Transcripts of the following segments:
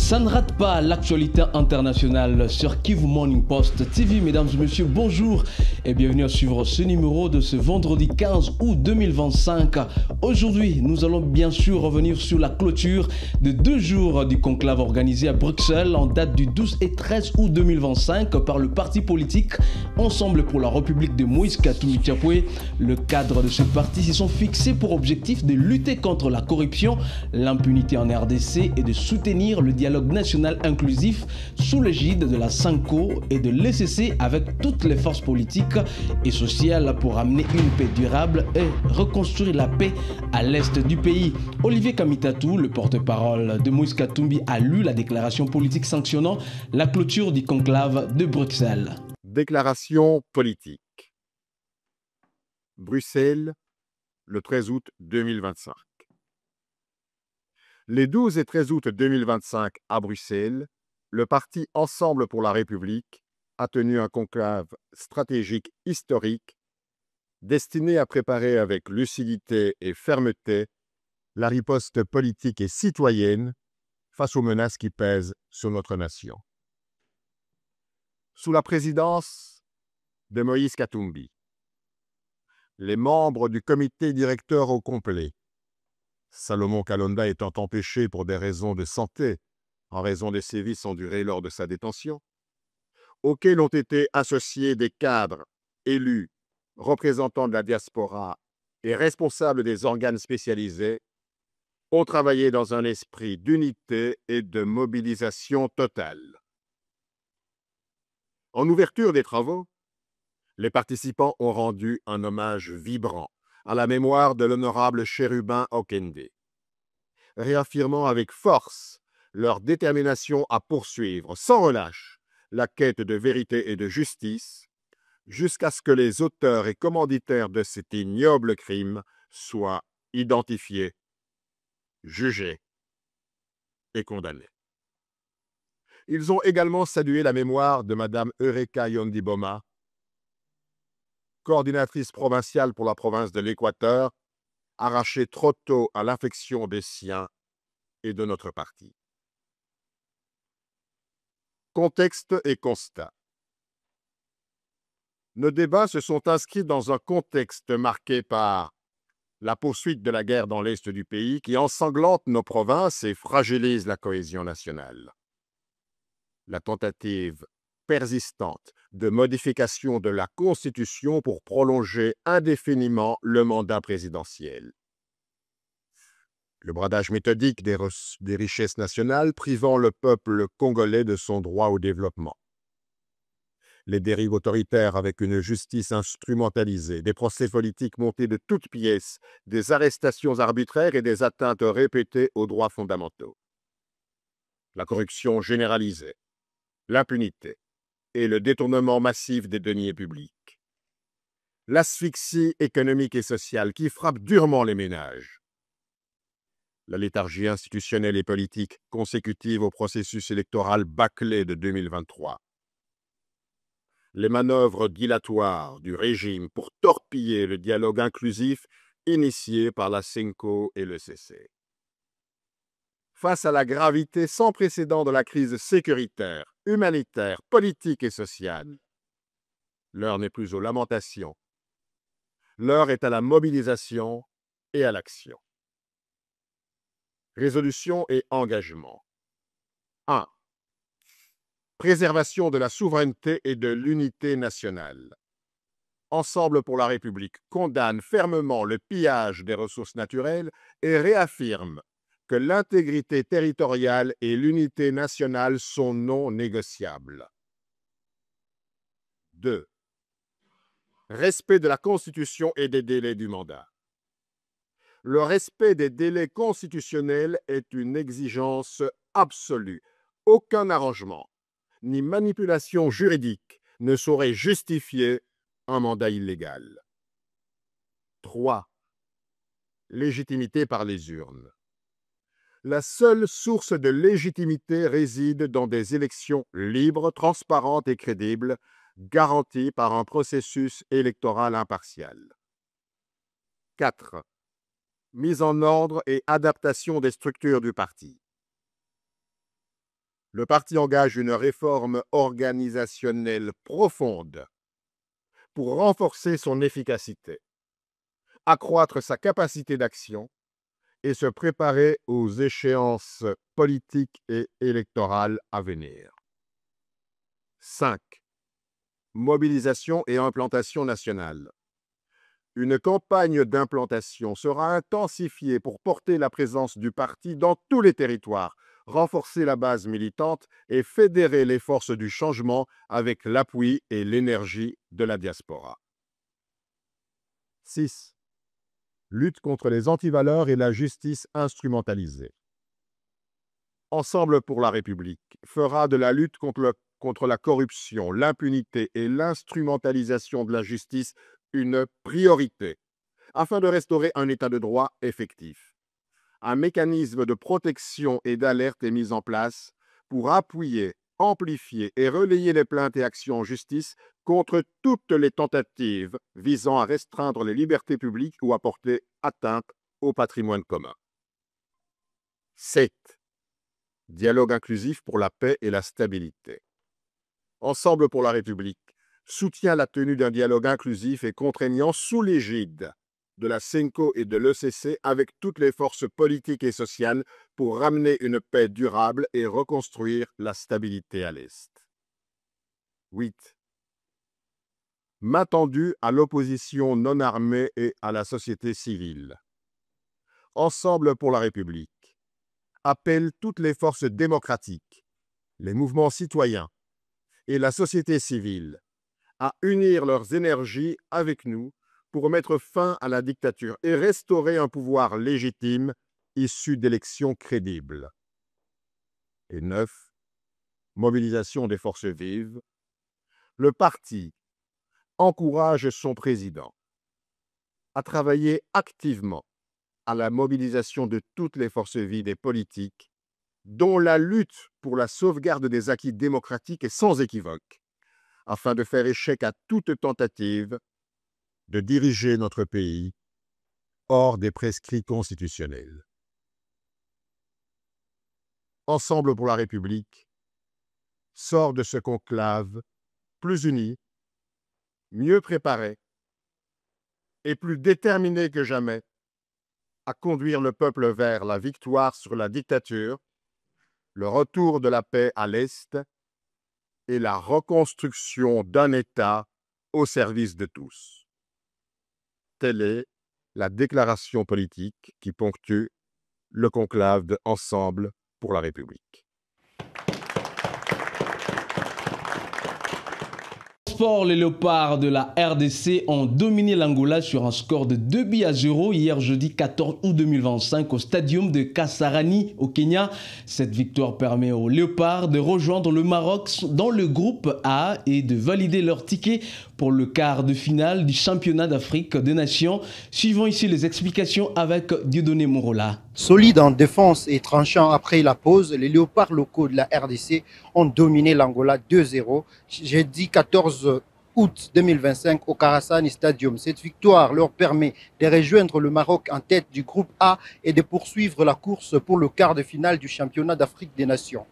Ça ne rate pas l'actualité internationale sur Kivu Morning Post TV. Mesdames et messieurs, bonjour et bienvenue à suivre ce numéro de ce vendredi 15 août 2025. Aujourd'hui, nous allons bien sûr revenir sur la clôture de 2 jours du conclave organisé à Bruxelles en date du 12 et 13 août 2025 par le parti politique Ensemble pour la République de Moïse Katumbi Chapwe. Le cadre de ce parti s'y sont fixés pour objectif de lutter contre la corruption, l'impunité en RDC et de soutenir le dialogue national inclusif sous l'égide de la SANCO et de l'ECC avec toutes les forces politiques et sociales pour amener une paix durable et reconstruire la paix à l'est du pays. Olivier Kamitatou, le porte-parole de Moïse Katumbi, a lu la déclaration politique sanctionnant la clôture du conclave de Bruxelles. Déclaration politique. Bruxelles, le 13 août 2025. Les 12 et 13 août 2025 à Bruxelles, le parti Ensemble pour la République a tenu un conclave stratégique historique destiné à préparer avec lucidité et fermeté la riposte politique et citoyenne face aux menaces qui pèsent sur notre nation. Sous la présidence de Moïse Katumbi, les membres du comité directeur au complet, Salomon Kalonda étant empêché pour des raisons de santé en raison des sévices endurés lors de sa détention, auxquels ont été associés des cadres, élus, représentants de la diaspora et responsables des organes spécialisés, ont travaillé dans un esprit d'unité et de mobilisation totale. En ouverture des travaux, les participants ont rendu un hommage vibrant à la mémoire de l'honorable Chérubin Okende, réaffirmant avec force leur détermination à poursuivre sans relâche la quête de vérité et de justice jusqu'à ce que les auteurs et commanditaires de cet ignoble crime soient identifiés, jugés et condamnés. Ils ont également salué la mémoire de Mme Eureka Yondiboma, coordinatrice provinciale pour la province de l'Équateur, arrachée trop tôt à l'affection des siens et de notre parti. Contexte et constat. Nos débats se sont inscrits dans un contexte marqué par la poursuite de la guerre dans l'est du pays qui ensanglante nos provinces et fragilise la cohésion nationale. La tentative persistante de modification de la Constitution pour prolonger indéfiniment le mandat présidentiel. Le bradage méthodique des richesses nationales privant le peuple congolais de son droit au développement. Les dérives autoritaires avec une justice instrumentalisée, des procès politiques montés de toutes pièces, des arrestations arbitraires et des atteintes répétées aux droits fondamentaux. La corruption généralisée, l'impunité et le détournement massif des deniers publics. L'asphyxie économique et sociale qui frappe durement les ménages. La léthargie institutionnelle et politique consécutive au processus électoral bâclé de 2023. Les manœuvres dilatoires du régime pour torpiller le dialogue inclusif initié par la SANCO et l'ECC. Face à la gravité sans précédent de la crise sécuritaire, humanitaire, politique et sociale, l'heure n'est plus aux lamentations. L'heure est à la mobilisation et à l'action. Résolution et engagement. 1. Préservation de la souveraineté et de l'unité nationale. Ensemble pour la République condamne fermement le pillage des ressources naturelles et réaffirme que l'intégrité territoriale et l'unité nationale sont non négociables. 2. Respect de la Constitution et des délais du mandat. Le respect des délais constitutionnels est une exigence absolue. Aucun arrangement ni manipulation juridique ne saurait justifier un mandat illégal. 3. Légitimité par les urnes. La seule source de légitimité réside dans des élections libres, transparentes et crédibles, garanties par un processus électoral impartial. 4. Mise en ordre et adaptation des structures du parti. Le parti engage une réforme organisationnelle profonde pour renforcer son efficacité, accroître sa capacité d'action et se préparer aux échéances politiques et électorales à venir. 5. Mobilisation et implantation nationale. Une campagne d'implantation sera intensifiée pour porter la présence du parti dans tous les territoires, renforcer la base militante et fédérer les forces du changement avec l'appui et l'énergie de la diaspora. 6. Lutte contre les antivaleurs et la justice instrumentalisée. Ensemble pour la République fera de la lutte contre la corruption, l'impunité et l'instrumentalisation de la justice une priorité, afin de restaurer un état de droit effectif. Un mécanisme de protection et d'alerte est mis en place pour appuyer, amplifier et relayer les plaintes et actions en justice contre toutes les tentatives visant à restreindre les libertés publiques ou à porter atteinte au patrimoine commun. 7. Dialogue inclusif pour la paix et la stabilité. Ensemble pour la République soutient la tenue d'un dialogue inclusif et contraignant sous l'égide de la CENCO et de l'ECC avec toutes les forces politiques et sociales pour ramener une paix durable et reconstruire la stabilité à l'Est. 8. Main tendue à l'opposition non armée et à la société civile. Ensemble pour la République appelle toutes les forces démocratiques, les mouvements citoyens et la société civile à unir leurs énergies avec nous pour mettre fin à la dictature et restaurer un pouvoir légitime issu d'élections crédibles. Et 9. Mobilisation des forces vives. Le parti encourage son président à travailler activement à la mobilisation de toutes les forces vives et politiques, dont la lutte pour la sauvegarde des acquis démocratiques est sans équivoque, afin de faire échec à toute tentative de diriger notre pays hors des prescrits constitutionnels. Ensemble pour la République sort de ce conclave plus uni, mieux préparé et plus déterminé que jamais à conduire le peuple vers la victoire sur la dictature, le retour de la paix à l'Est et la reconstruction d'un État au service de tous. Telle est la déclaration politique qui ponctue le conclave de Ensemble pour la République. Les léopards de la RDC ont dominé l'Angola sur un score de 2-0 hier jeudi 14 août 2025 au stadium de Kasarani au Kenya. Cette victoire permet aux léopards de rejoindre le Maroc dans le groupe A et de valider leur ticket pour le quart de finale du championnat d'Afrique des Nations. Suivons ici les explications avec Dieudonné Morola. Solides en défense et tranchant après la pause, les léopards locaux de la RDC ont dominé l'Angola 2-0 jeudi 14 août 2025 au Kasarani Stadium. Cette victoire leur permet de rejoindre le Maroc en tête du groupe A et de poursuivre la course pour le quart de finale du championnat d'Afrique des Nations.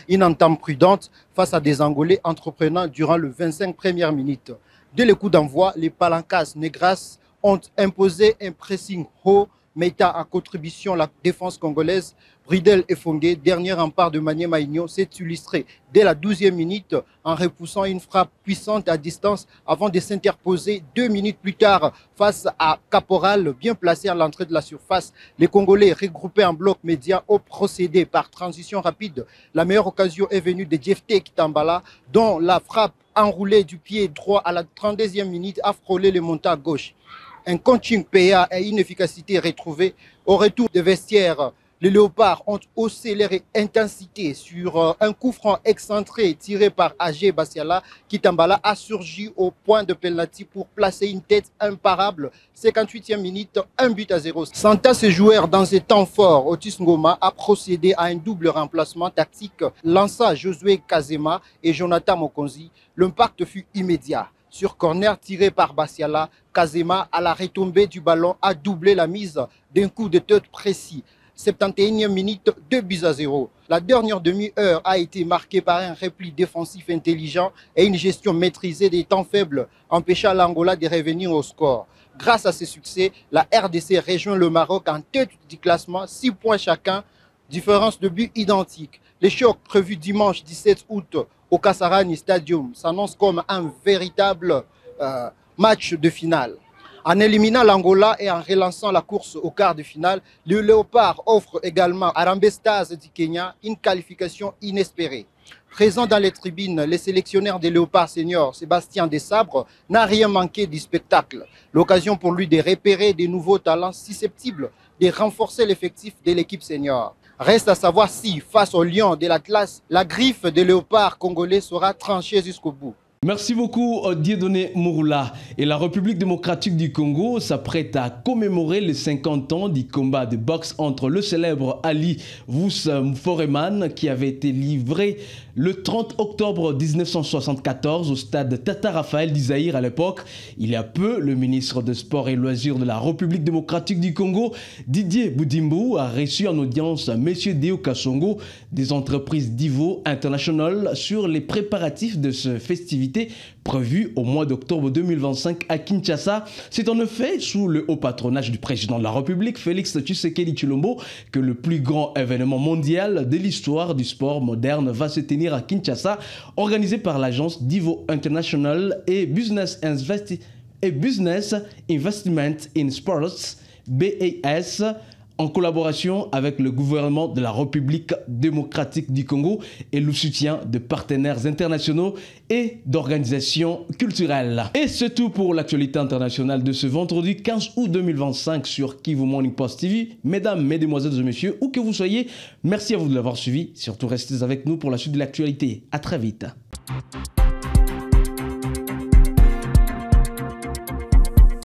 Une entame prudente face à des Angolais entreprenants durant les 25 premières minutes. Dès le coup d'envoi, les Palancas Negras ont imposé un pressing haut, mettant en contribution la défense congolaise. Bridel et Fongué, dernier rempart de Maniema Igno, s'est illustré dès la 12e minute en repoussant une frappe puissante à distance avant de s'interposer 2 minutes plus tard face à Caporal, bien placé à l'entrée de la surface. Les Congolais regroupés en bloc média ont procédé par transition rapide. La meilleure occasion est venue de Djefté Kitambala, dont la frappe enroulée du pied droit à la 32e minute a frôlé le montant à gauche. Un coaching PA et une efficacité retrouvée. Au retour des vestiaires, les léopards ont haussé leur intensité sur un coup franc excentré tiré par AG Bassiala. Kitambala a surgi au point de penalty pour placer une tête imparable. 58e minute, 1-0. Sentant ses joueurs dans ses temps forts, Otis Ngoma a procédé à un double remplacement tactique, lança Josué Kazema et Jonathan Mokonzi. L'impact fut immédiat. Sur corner tiré par Bassiala, Kazema, à la retombée du ballon, a doublé la mise d'un coup de tête précis. 71e minute, 2-0. La dernière demi-heure a été marquée par un repli défensif intelligent et une gestion maîtrisée des temps faibles, empêchant l'Angola de revenir au score. Grâce à ces succès, la RDC rejoint le Maroc en tête du classement, 6 points chacun, différence de but identique. Les chocs prévus dimanche 17 août au Kasarani Stadium s'annoncent comme un véritable match de finale. En éliminant l'Angola et en relançant la course au quart de finale, le Léopard offre également à Harambee Stars du Kenya une qualification inespérée. Présent dans les tribunes, le sélectionneur des Léopards seniors, Sébastien Desabre, n'a rien manqué du spectacle. L'occasion pour lui de repérer des nouveaux talents susceptibles de renforcer l'effectif de l'équipe senior. Reste à savoir si, face au lion de l'Atlas, la griffe des Léopards congolais sera tranchée jusqu'au bout. Merci beaucoup Dieudonné Mouroula. Et la République démocratique du Congo s'apprête à commémorer les 50 ans du combat de boxe entre le célèbre Ali Foreman qui avait été livré le 30 octobre 1974 au stade Tata Raphaël d'Isaïr à l'époque. Il y a peu, le ministre des Sports et Loisirs de la République démocratique du Congo, Didier Boudimbo, a reçu en audience M. Deo Kassongo des entreprises Divo International sur les préparatifs de ce festivité prévu au mois d'octobre 2025 à Kinshasa. C'est en effet sous le haut patronage du président de la République, Félix Tshisekedi Tshilombo, que le plus grand événement mondial de l'histoire du sport moderne va se tenir à Kinshasa, organisé par l'agence Divo International et Business Investment in Sports, BAS, en collaboration avec le gouvernement de la République démocratique du Congo et le soutien de partenaires internationaux et d'organisations culturelles. Et c'est tout pour l'actualité internationale de ce vendredi 15 août 2025 sur Kivu Morning Post TV. Mesdames, mesdemoiselles et messieurs, où que vous soyez, merci à vous de l'avoir suivi. Surtout, restez avec nous pour la suite de l'actualité. À très vite.